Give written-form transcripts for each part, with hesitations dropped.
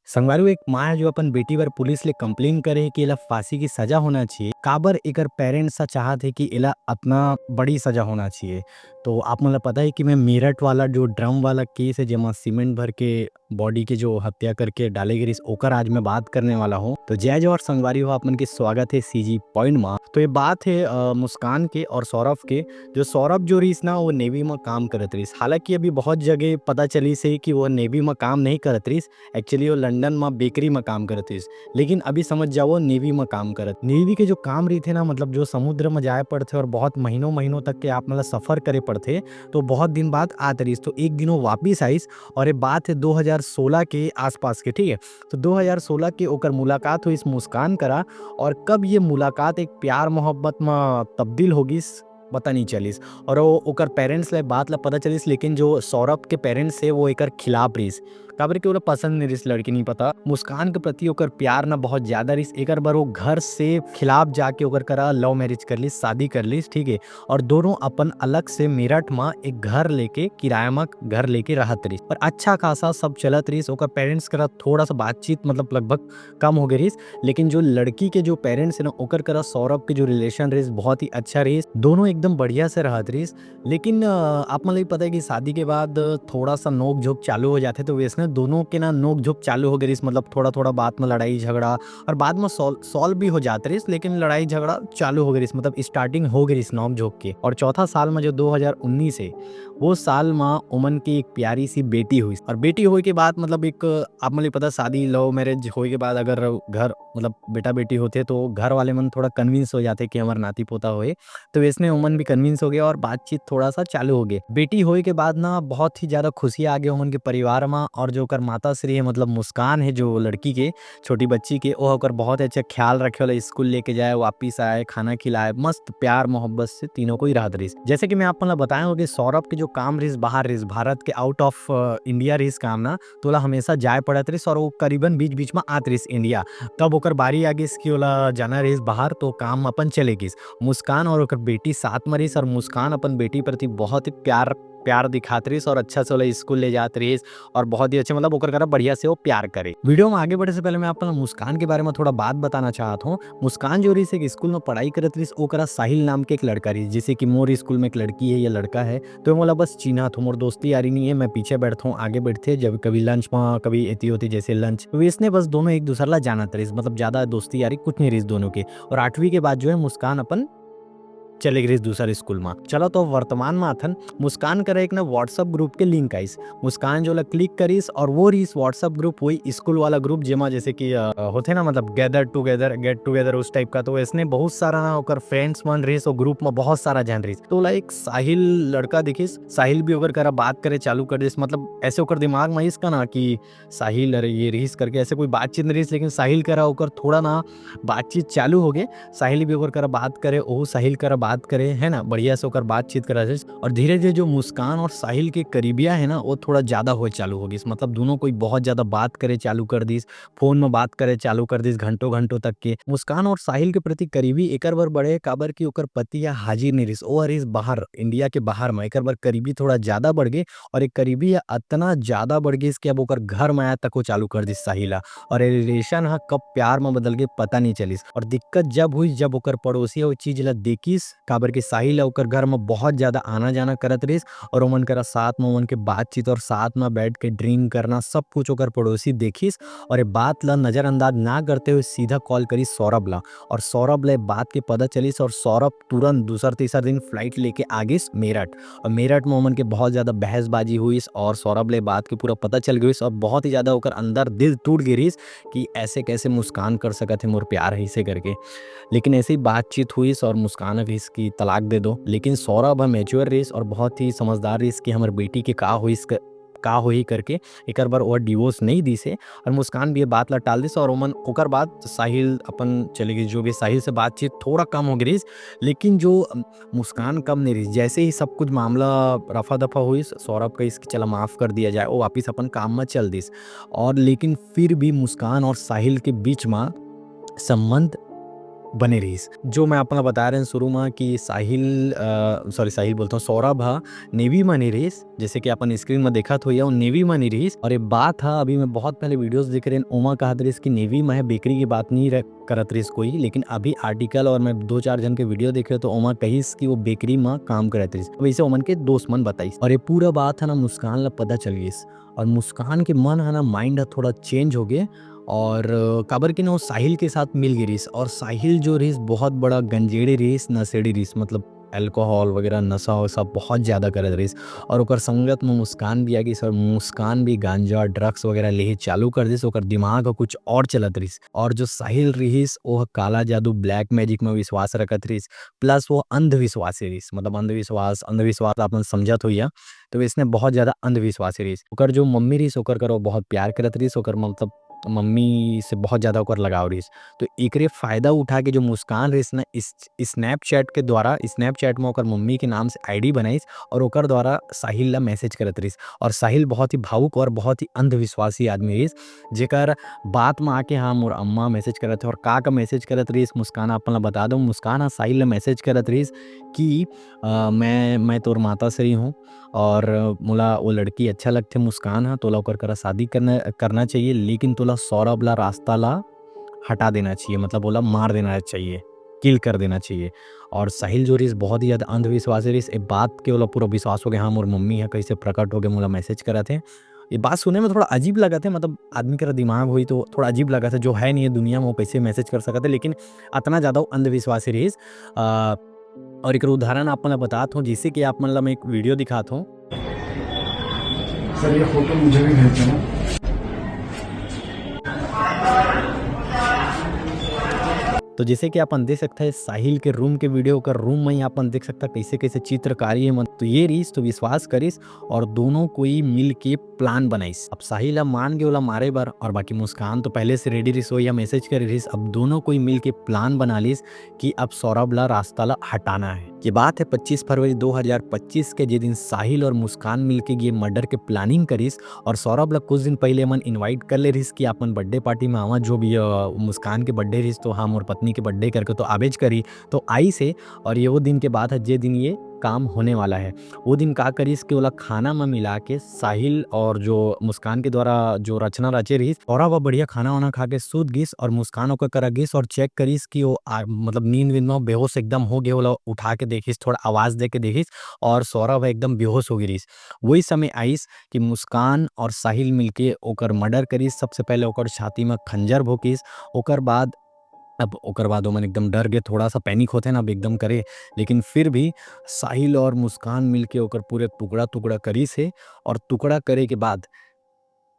संगवारी एक माँ है जो अपन बेटी पर पुलिस ले कंप्लेन करे कि एला फांसी की सजा होना चाहिए। काबर एकर पेरेंट्स सा चाहत है कि एला अतना बड़ी सजा होना चाहिए। तो आप मन ल पता है कि मैं मेरठ वाला जो ड्रम वाला केस है जेमा सीमेंट भर के बॉडी के जो हत्या करके डाले गिरिस ओकर आज मैं बात करने वाला हूँ। तो जय जवाहर संगवारी हो, आप मन के स्वागत है सीजी पॉइंट में। तो ये बात है मुस्कान के और सौरभ के। जो सौरभ जो रहीस ना वो नेवी में काम करत रहीस। हालांकि अभी बहुत जगह पता चली से कि वो नेवी में काम नहीं करत रहीस। एक्चुअली वो लंदन में बेकरी में काम करत रहीस, लेकिन अभी समझ जाओ वो नेवी में काम करत। नेवी के जो काम रही थे ना, मतलब जो समुद्र में जाए पड़ते और बहुत महीनों महीनों तक के आप मतलब सफर करे पड़ते, तो बहुत दिन बाद आत रहीस। तो एक दिन वो वापिस आईस और ये बात है 2016 के आसपास के, ठीक है। तो 2016 के ओकर मुलाकात हुई इस मुस्कान करा, और कब ये मुलाकात एक प्यार मोहब्बत में तब्दील होगिस पता नहीं चलिस। और वो ओकर पेरेंट्स ले बात ला पता चलिस, लेकिन जो सौरभ के पेरेंट्स है वो एकर खिलाफ रहीस। काबर के ओला पसंद नहीं रहीस लड़की, नहीं पता मुस्कान के प्रति ओकर प्यार ना बहुत ज्यादा रहीस। एकर बार वो घर से खिलाफ जाके ओकर करा लव मैरिज कर लीस, शादी कर लीस, ठीक है। और दोनों अपन अलग से मेरठ में एक घर लेके किराया में घर लेके रहत रहीस, और अच्छा खासा सब चलत रहीस। ओकर पेरेंट्स करा थोड़ा सा बातचीत मतलब लगभग कम हो गई रहीस, लेकिन जो लड़की के जो पेरेंट्स है ना ओकर करा सौरभ के जो रिलेशन रहीस बहुत ही अच्छा रहीस। दोनों एकदम बढ़िया से रहत रहीस। लेकिन आप मन पता है कि शादी के बाद थोड़ा सा नोक झोंक चालू हो जाते, तो वैसे दोनों के ना नोक झोंक चालू हो गई, मतलब थोड़ा थोड़ा बात में लड़ाई झगड़ा, और बाद में सॉल्व भी हो जाते रही, लेकिन लड़ाई झगड़ा चालू हो गई, मतलब स्टार्टिंग हो गई नोक झोंक के। और चौथा साल में जो 2019 है वो साल में उमन की एक प्यारी सी बेटी हुई। और बेटी होए के बाद मतलब एक आप मतलब पता शादी लव मैरिज होए के बाद अगर घर मतलब बेटा बेटी होते तो घर वाले मन थोड़ा कन्विंस हो जाते कि हमारा नाती पोता होए। तो इसने उमन भी कन्विंस हो गया और बातचीत थोड़ा सा चालू हो गई। बेटी होए के बाद ना बहुत ही ज्यादा खुशी आ गई उमन के परिवार में। और जो कर माता श्री है मतलब मुस्कान है जो लड़की के छोटी बच्ची के, वो होकर बहुत अच्छा ख्याल रखे वाला, स्कूल लेके जाए, वापिस आए, खाना खिलाए, मस्त प्यार मोहब्बत से तीनों को ही राहत रही। जैसे कि मैं आप बताया हो कि सौरभ के जो काम रही बाहर रही, भारत के आउट ऑफ इंडिया रही काम ना, तो ओला हमेशा जाए पड़त रही, और वो करीबन बीच बीच में आत रही इंडिया। तब ओकर बारी आ गई कि ओला जाना रही बाहर, तो काम अपन चले गई। मुस्कान और ओकर बेटी साथ में रही, और मुस्कान अपन बेटी प्रति बहुत ही प्यार प्यार दिखात रही, और अच्छा से ओला स्कूल ले जात रही, और बहुत ही अच्छे मतलब ओकर करा बढ़िया से वो प्यार करे। वीडियो में आगे बढ़े से पहले मैं आप मुस्कान के बारे में थोड़ा बात बताना चाहता हूँ। मुस्कान जो रही एक स्कूल में पढ़ाई करत रही, ओकरा साहिल नाम के एक लड़का रही, जैसे कि मोर स्कूल में एक लड़की है या लड़का है, तो मोला बस चिन्हा थो, मोर दोस्ती यारी नहीं है। मैं पीछे बैठता हूँ, आगे बैठते जब कभी लंच में कभी एती होती जैसे लंच, तो इसने बस दोनों एक दूसरे ला जानत रही, मतलब ज्यादा दोस्ती यारी कुछ नहीं रही दोनों के। और 8वीं के बाद जो है मुस्कान अपन चले गई दूसरे स्कूल में। चलो तो वर्तमान में अथन मुस्कान करे एक ना व्हाट्सएप ग्रुप के लिंक आईस। मुस्कान जो ला क्लिक करीस और वो रही व्हाट्सएप ग्रुप वही स्कूल वाला ग्रुप जेमा जैसे कि होते ना मतलब गेट टुगेदर उस टाइप का। तो इसने बहुत सारा ना ओकर फ्रेंड्स मन रही, तो ग्रुप में बहुत सारा जन रही। तो लाइक साहिल लड़का दिखिस, साहिल भी ओकर करा बात करे चालू कर दिस, मतलब ऐसे ओकर दिमाग में इसका ना कि साहिल अरे ये रहीस करके ऐसे कोई बातचीत नहीं रही, लेकिन साहिल करा ओकर थोड़ा ना बातचीत चालू हो गए। साहिल भी ओकर करा बात करे, ओहू साहिल करा बात करे, है ना, बढ़िया से ओकर बातचीत करा। और धीरे धीरे जो मुस्कान और साहिल के करीबिया है ना वो थोड़ा ज्यादा हो चालू हो गई, मतलब दोनों कोई बहुत ज्यादा बात करे चालू कर दिस, फोन में बात करे चालू कर दिस घंटों घंटों तक के। मुस्कान और साहिल के प्रति करीबी एकर बार बढ़े काबर की ओकर पति या हाजिर नहीं रही, ओ रही बाहर इंडिया के बाहर में। एकर बार करीबी थोड़ा ज्यादा बढ़ गई, और एक करीबी इतना ज्यादा बढ़ गई कि अब ओकर घर में आया तक वो चालू कर दिस साहिला। और रिलेशन हा कब प्यार में बदल गए पता नहीं चलिस। और दिक्कत जब हुई जब ओकर पड़ोसी वो चीज ला देखिस, काबर के साहिल ओकर घर में बहुत ज्यादा आना जाना करत रहीस, और ओमन करा साथ में ओमन के बातचीत और साथ में बैठ के ड्रिंक करना सब कुछ ओकर पड़ोसी देखिस। और ये बात ला नजरअंदाज ना करते हुए सीधा कॉल करी सौरभ ला, और सौरभ ला बात के पता चलिस, और सौरभ तुरंत दूसरा तीसरा दिन फ्लाइट लेके आगिस मेरठ। और मेरठ में ओमन के बहुत ज्यादा बहसबाजी हुई, और सौरभ ले बात के पूरा पता चल गई, और बहुत ही ज्यादा ओकर अंदर दिल टूट गिरिस कि ऐसे कैसे मुस्कान कर सकत है मोर प्यार है इसे करके। लेकिन ऐसी बातचीत हुई और मुस्कान भी इसकी तलाक दे दो। लेकिन सौरभ मैच्योर रही और बहुत ही समझदार रही कि हमारे बेटी के का हुई करके एक बार और डिवोर्स नहीं दी से। और मुस्कान भी ये बात ला टाल दिस, और ओमन ओकर बाद साहिल अपन चले गई, जो भी साहिल से बातचीत थोड़ा कम हो गई। लेकिन जो मुस्कान कम नहीं रही, जैसे ही सब कुछ मामला रफा दफा हुई सौरभ का इसकी चला माफ कर दिया जाए, वो वापिस अपन काम में चल दिस। और लेकिन फिर भी मुस्कान और साहिल के बीच में संबंध बने रहीस। जो मैं अपना बता रहे हैं शुरू में कि साहिल बोलता हूँ, सौरभ हा नेवी में नहीं रहीस, जैसे कि अपन स्क्रीन में देखा तो या नेवी में नहीं रहीस। और ये बात हा अभी मैं बहुत पहले वीडियोस देख रहे हैं ओमा कहत रहीस कि नेवी में है, बेकरी की बात नहीं करत रहीस कोई, लेकिन अभी आर्टिकल और मैं 2-4 जन के वीडियो देख रहे तो ओमा कहीस कि वो बेकरी में काम करत रहीस। अब इसे ओमन के दोस्त मन बताइस और ये पूरा बात है ना मुस्कान ला पता चल गईस और मुस्कान के मन है ना माइंड थोड़ा चेंज हो गए और काबर के ना वो साहिल के साथ मिल गई रहीस। और साहिल जो रहीस बहुत बड़ा गंजेड़ी रहीस, नशेड़ी रहीस, मतलब अल्कोहल वगैरह नशा वशा बहुत ज़्यादा करत रहीस। और ओकर संगत में मुस्कान भी आ गई और मुस्कान भी गांजा ड्रग्स वगैरह लेहे चालू कर दिस। ओकर दिमाग कुछ और चलत रहीस। और जो साहिल रहीस वो काला जादू ब्लैक मैजिक में विश्वास रखत रहीस, प्लस वो अंधविश्वासी रहीस, मतलब अंधविश्वास आपने समझत होइया। तो इसने बहुत ज़्यादा अंधविश्वासी रहीस। ओकर जो मम्मी रहीस ओकर करो बहुत प्यार करत रहीस, ओकर मतलब मम्मी से बहुत ज़्यादा ओकर लगाव रहीस। तो एकरे फ़ायदा उठा के जो मुस्कान रहीस ना इस स्नैपचैट के द्वारा स्नैपचैट में ओकर मम्मी के नाम से आईडी बनाईस और ओकर द्वारा साहिल ला मैसेज करत रहीस। और साहिल बहुत ही भावुक और बहुत ही अंधविश्वासी आदमी रहीस, जेकर बात में आके हाँ मोर अम्मा मैसेज करत है। और का मैसेज करत रहीस मुस्कान आपन ला बता दूं, मुस्कान हाँ साहिल ला मैसेज करत रहीस कि मैं तोर माता श्री हूँ और मोला वो लड़की अच्छा लगथे मुस्कान हा, तोला ओकर करा शादी करना चाहिए, लेकिन तोला सौरभ ला रास्ता ला हटा देना चाहिए, मतलब बोला मार देना चाहिए, किल कर देना चाहिए। और साहिल जो रहीस बहुत ही ज़्यादा अंधविश्वासी रहीस। ए बात के ओला पूरा विश्वास हो गया, हाँ मोर मम्मी है कैसे प्रकट हो गए मोला मैसेज करा थे। ये बात सुने में थोड़ा अजीब लगा थे, मतलब आदमी का दिमाग हुई तो थोड़ा अजीब लगा था, जो है नहीं है दुनिया में वो कैसे मैसेज कर सकते, लेकिन इतना ज़्यादा अंधविश्वासी रहीस। और एक उदाहरण आप मैं बताता हूँ, जिससे कि आप मतलब मैं एक वीडियो दिखाता हूँ। सर ये फोटो मुझे भी भेज देना। तो जैसे कि अपन देख सकते हैं साहिल के रूम के वीडियो का, रूम में ही अपन देख सकता कैसे कैसे चित्रकारी है, तो ये रहीस तो विश्वास करिस और दोनों कोई मिल के प्लान बनाइस। अब साहिल मान गए ओला मारे बार और बाकी मुस्कान तो पहले से रेडी रहीस या मैसेज कर रहीस। अब दोनों कोई मिल के प्लान बना लीस कि अब सौरभ ला रास्ता ला हटाना है। ये बात है 25 फरवरी 2025 के, जे दिन साहिल और मुस्कान मिल के ये मर्डर के प्लानिंग करिस। और सौरभ ला कुछ दिन पहले मन इनवाइट कर ले रहीस कि अपन बर्थडे पार्टी में आवा, जो भी मुस्कान के बर्थडे रहीस तो हम और पत्नी के बर्थडे करके तो आवेज करी, तो आई से। और ये वो दिन के बाद है जे दिन ये काम होने वाला है। वो दिन का करीस कि ओला खाना में मिला के साहिल और जो मुस्कान के द्वारा जो रचना रचे रहीस, और वह बढ़िया खाना वाना खा के सूत गिस। और मुस्कान ओकर करा गिस और चेक करीस कि वो मतलब नींद विंद में बेहोश एकदम हो गए, ओला उठा के देखिस, थोड़ा आवाज दे के देखिस और सौरभ एकदम बेहोश हो गिरिस। वही समय आइस कि मुस्कान और साहिल मिलके ओकर मर्डर करिस। सबसे पहले ओकर छाती में खंजर भोकिस, ओकर बाद वो मन एकदम डर गए, थोड़ा सा पैनिक होते ना अब एकदम करे, लेकिन फिर भी साहिल और मुस्कान मिलके ओकर पूरे टुकड़ा टुकड़ा करी से। और टुकड़ा करे के बाद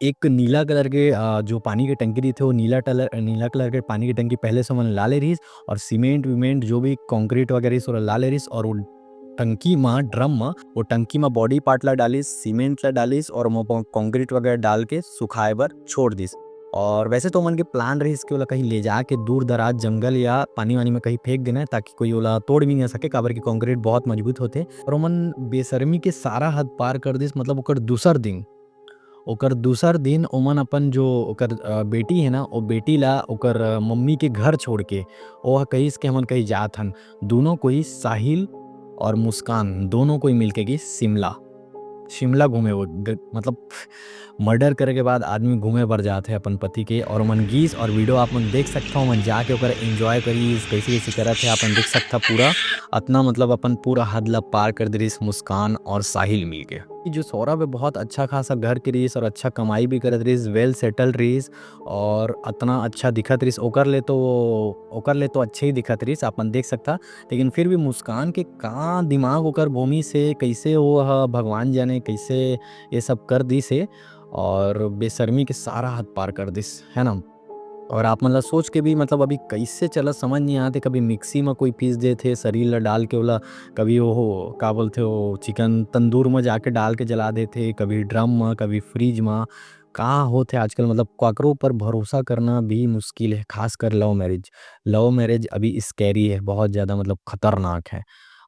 एक नीला कलर के जो पानी की टंकी थी, वो नीला कलर के पानी की टंकी पहले से मन ला ले रहीस। और सीमेंट विमेंट जो भी कंक्रीट वगैरह सो ला ले रहीस। और वो टंकी में ड्रम में वो टंकी में बॉडी पार्ट ला डालिस, सीमेंट ला डालिस और कंक्रीट वगैरह डाल के सुखाए बर छोड़ दिस। और वैसे तो मन के प्लान रही इसके ओला कहीं ले जाके दूर दराज जंगल या पानी वानी में कहीं फेंक देना है, ताकि कोई ओला तोड़ भी नहीं सके, काबर की कंक्रीट बहुत मजबूत होते। और ओमन बेशर्मी के सारा हद पार कर दिस, मतलब ओकर दूसर दिन ओमन अपन जो ओकर बेटी है ना, वो बेटी ला ओकर मम्मी के घर छोड़ के वो कहिस के हमन कहीं जात हन। दोनों कोई साहिल और मुस्कान दोनों कोई मिलके गई शिमला घूमे। वो मतलब मर्डर करे के बाद आदमी घूमे बर जाते हैं अपन पति के। और मन गीस और वीडियो आप मन देख सकता हो, मन जाके ओकर एंजॉय करी कैसे कैसे करत है अपन देख सकता पूरा। अतना मतलब अपन पूरा हद ला पार कर दे रही मुस्कान और साहिल मिल के। जो सौरभ है बहुत अच्छा खासा घर के रहीस और अच्छा कमाई भी करत रहीस, वेल सेटल रहीस और अतना अच्छा दिखत रहीस। ओकर ले तो अच्छे ही दिखत रहीस अपन देख सकता। लेकिन फिर भी मुस्कान के का दिमाग ओकर भूमि से कैसे वो भगवान जाने कैसे ये सब कर दी से, और बेशर्मी के सारा हद पार कर दिस है ना। और आप मतलब सोच के भी मतलब अभी कैसे चला समझ नहीं आते, कभी मिक्सी में कोई पीस देते शरीर ला डाल के ओला, कभी वो का बोलते हो चिकन तंदूर में जाके डाल के जला देते, कभी ड्रम में कभी फ्रिज में। कहाँ होते आजकल, मतलब काकरों पर भरोसा करना भी मुश्किल है, खासकर लव मैरिज अभी स्कैरी है बहुत ज़्यादा, मतलब खतरनाक है।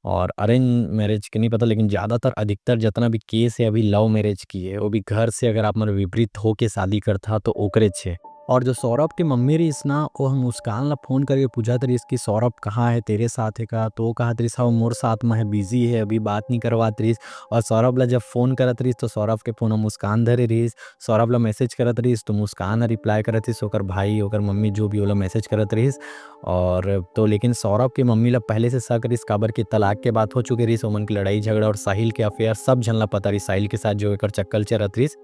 और अरेंज मैरिज के नहीं पता, लेकिन ज़्यादातर अधिकतर जितना भी केस है अभी लव मैरिज की है, वो भी घर से अगर आप मतलब विपरीत होके शादी करता तो ओकरे छे। और जो सौरभ की मम्मी रहीस ना वो हम मुस्कान ला फ़ोन करके पूछत रहीस कि सौरभ कहाँ है, तेरे साथ है का? तो वो कहत रहीस हव मोर साथ में है, बिज़ी है, अभी बात नहीं करवात रहीस। और सौरभ ला जब फ़ोन करत रहीस तो सौरभ के फ़ोन मुस्कान धरे रहीस। सौरभ ला मैसेज करत रहीस तो मुस्कान ह रिप्लाई करत रहीस, ओकर भाई, ओकर मम्मी जो भी ओला मैसेज करत रहीस। और तो लेकिन सौरभ की मम्मी ला पहले से शक रहीस, काबर कि तलाक के बात हो चुके रहीस, ओमन के लड़ाई झगड़ा और साहिल के अफेयर सब झन ला पता रहीस, साहिल के साथ जो एकर चक्कर चलत रहीस।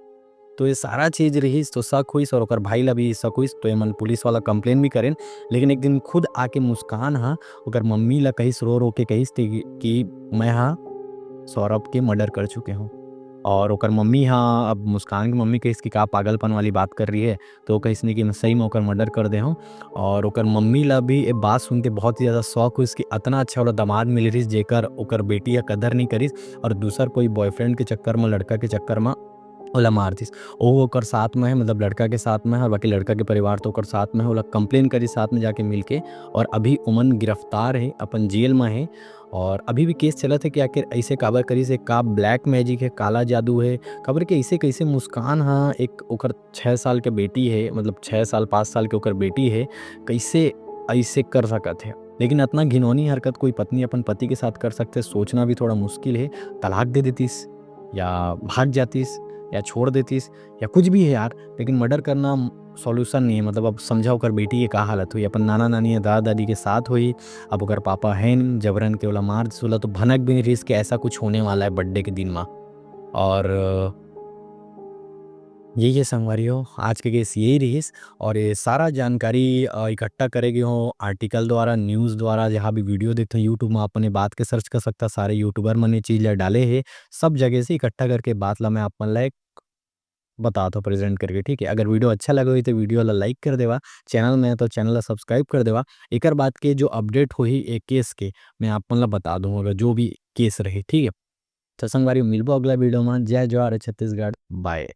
तो ये सारा चीज़ रहीस तो शक होइस और ओकर भाई ला भी शक होइस, तो एमन पुलिस वाला कंप्लेन भी करेन। लेकिन एक दिन खुद आके मुस्कान ह ओकर मम्मी ला कहिस, रो के कहिस कि मैं सौरभ के मर्डर कर चुके हूँ। और ओकर मम्मी अब मुस्कान की मम्मी कहिस कि का पागलपन वाली बात कर रही है, तो कहिस नहीं कि मैं सही में ओकर मर्डर कर दे हूँ। और ओकर मम्मी ला भी ये बात सुन के बहुत ही ज़्यादा शौक हुइस कि अतना अच्छा वाला दामाद मिल रहीस जेकर ओकर बेटी ह कदर नहीं करिस और दूसर कोई बॉयफ्रेंड के चक्कर में, लड़का के चक्कर में ओला मार दिस। ओ ओकर साथ में है, मतलब लड़का के साथ में है और बाकी लड़का के परिवार तो ओकर साथ में है, ओला कंप्लेन करी साथ में जाके मिलके। और अभी ओमन गिरफ्तार है, अपन जेल में है। और अभी भी केस चलत है कि आखिर ऐसे काबर करिस है, का ब्लैक मैजिक है, काला जादू है, काबर के ऐसे कैसे मुस्कान एक ओकर 6 साल के बेटी है, मतलब 6 साल 5 साल के ओकर बेटी है, कैसे ऐसे कर सकत है। लेकिन इतना घिनौनी हरकत कोई पत्नी अपन पति के साथ कर सकते, सोचना भी थोड़ा मुश्किल है। तलाक दे देतीस या भाग जातीस या छोड़ देतीस या कुछ भी है यार, लेकिन मर्डर करना सॉल्यूशन नहीं है। मतलब अब समझा ओकर बेटी के का हालत हुई, अपन नाना नानी या दादा दादी के साथ हुई, अब ओकर पापा है नहीं, जबरन के ओला मार दिसोला, तो भनक भी नहीं रहीस कि ऐसा कुछ होने वाला है बर्थडे के दिन में। और यही है संगवारियों, आज के केस यही रहीस। और ये सारा जानकारी इकट्ठा करेगी हो आर्टिकल द्वारा, न्यूज़ द्वारा, जहाँ भी वीडियो देखते हो यूट्यूब में अपने बात के सर्च कर सकता, सारे यूट्यूबर मन ये चीज़ ला डाले है, सब जगह से इकट्ठा करके बात ला मैं अपन ला एक बताता हूँ प्रेजेंट करके, ठीक है। अगर वीडियो अच्छा लगा हो तो वीडियो ला लाइक कर देवा, चैनल में है तो चैनल ला सब्सक्राइब कर देवा। एकर बात के जो अपडेट होही एक केस के मैं आपन ला बता दूँ, अगर जो भी केस रही, ठीक है। तो संगवारी मिलबो अगला वीडियो में। जय जवाहर छत्तीसगढ़, बाय।